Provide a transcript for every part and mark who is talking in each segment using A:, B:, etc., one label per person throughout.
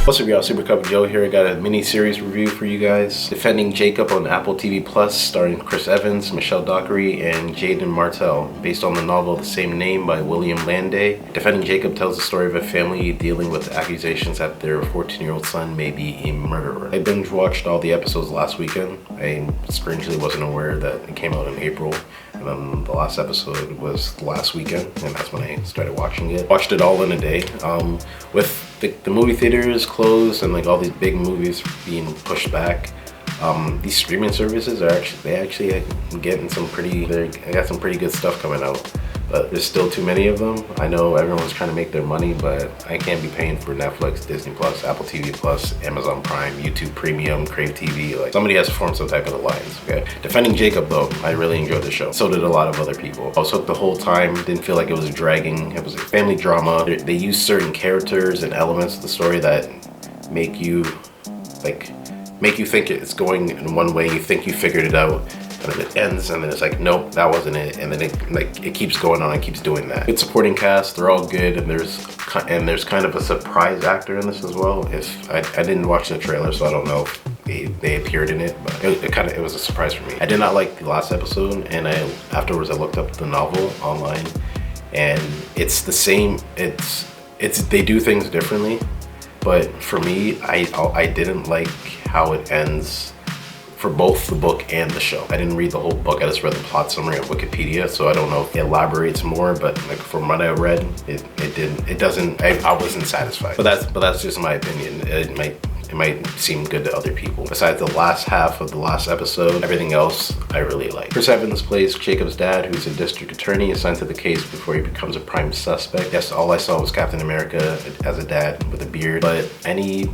A: What's up, y'all? SuperCupofJoe here. I got a mini-series review for you guys. Defending Jacob on Apple TV Plus, starring Chris Evans, Michelle Dockery, and Jaden Martell, based on the novel of the same name by William Landay. Defending Jacob tells the story of a family dealing with accusations that their 14-year-old son may be a murderer. I binge-watched all the episodes last weekend. I strangely wasn't aware that it came out in April. And then the last episode was last weekend, and that's when I started watching it. Watched it all in a day. With the movie theaters closed and like all these big movies being pushed back, these streaming services are actually getting some pretty good stuff coming out. But there's still too many of them. I know everyone's trying to make their money, but I can't be paying for Netflix, Disney Plus, Apple TV Plus, Amazon Prime, YouTube Premium, Crave TV. Like, somebody has to form some type of alliance, okay? Defending Jacob, though, I really enjoyed the show. So did a lot of other people. I was hooked the whole time. Didn't feel like it was dragging. It was a family drama. They used certain characters and elements of the story that make you think it's going in one way. You think you figured it out. And then it ends, and then it's like, nope, that wasn't it. And then it keeps going on and keeps doing that. Good supporting cast, they're all good, and there's kind of a surprise actor in this as well. I didn't watch the trailer, so I don't know if they appeared in it, but it was a surprise for me. I did not like the last episode, and afterwards I looked up the novel online, and it's the same. They do things differently, but for me, I didn't like how it ends. For both the book and the show. I didn't read the whole book, I just read the plot summary on Wikipedia, so I don't know if it elaborates more, but like from what I read, I wasn't satisfied. But that's just my opinion. It might seem good to other people. Besides the last half of the last episode, everything else I really like. Chris Evans plays Jacob's dad, who's a district attorney assigned to the case before he becomes a prime suspect. Yes, all I saw was Captain America as a dad with a beard, but any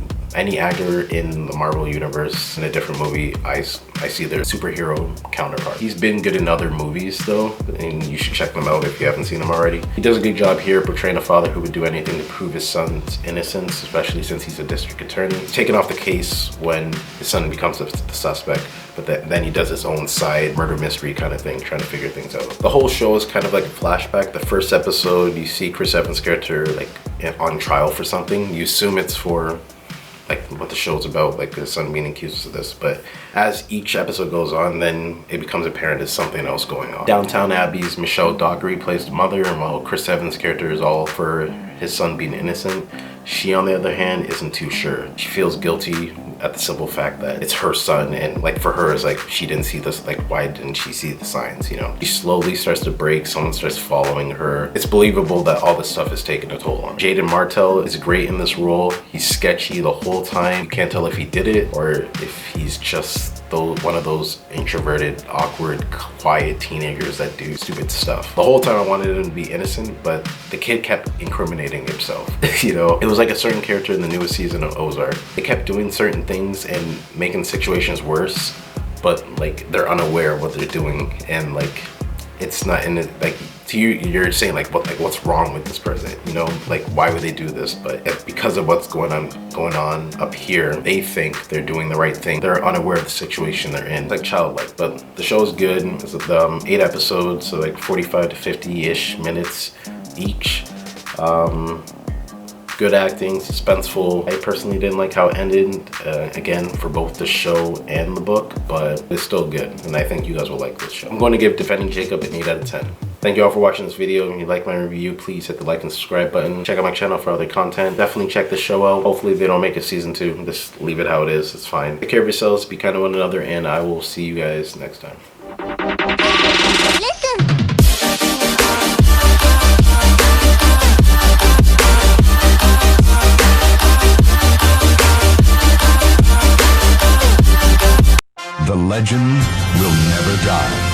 A: actor in the Marvel universe in a different movie, I see their superhero counterpart. He's been good in other movies though, and you should check them out if you haven't seen them already. He does a good job here portraying a father who would do anything to prove his son's innocence, especially since he's a district attorney. He's taken off the case when his son becomes the suspect, but then he does his own side murder mystery kind of thing, trying to figure things out. The whole show is kind of like a flashback. The first episode, you see Chris Evans' character like on trial for something. You assume it's for like what the show's about, like his son being accused of this, but as each episode goes on, then it becomes apparent there's something else going on. Downtown Abbey's Michelle Dockery plays the mother, and while Chris Evans' character is all for his son being innocent, she, on the other hand, isn't too sure. She feels guilty at the simple fact that it's her son, and like for her, it's like she didn't see this, like why didn't she see the signs, you know? She slowly starts to break, someone starts following her. It's believable that all this stuff is taking a toll on her. Jaden Martell is great in this role. He's sketchy the whole time. You can't tell if he did it or if he's just one of those introverted, awkward, quiet teenagers that do stupid stuff. The whole time I wanted him to be innocent, but the kid kept incriminating himself. You know, it was like a certain character in the newest season of Ozark. They kept doing certain things and making situations worse, but like they're unaware of what they're doing, and like it's not in it. Like to you, you're saying like what's wrong with this person? You know, like why would they do this? But because of what's going on up here, they think they're doing the right thing. They're unaware of the situation they're in. It's like childlike. But the show is good. It's 8 episodes, so like 45 to 50-ish minutes each. Good acting, suspenseful. I personally didn't like how it ended, again, for both the show and the book, but it's still good, and I think you guys will like this show. I'm going to give Defending Jacob an 8 out of 10. Thank you all for watching this video. If you like my review, please hit the like and subscribe button. Check out my channel for other content. Definitely check this show out. Hopefully they don't make a season 2. Just leave it how it is. It's fine. Take care of yourselves, be kind to one another, and I will see you guys next time.
B: The legend will never die.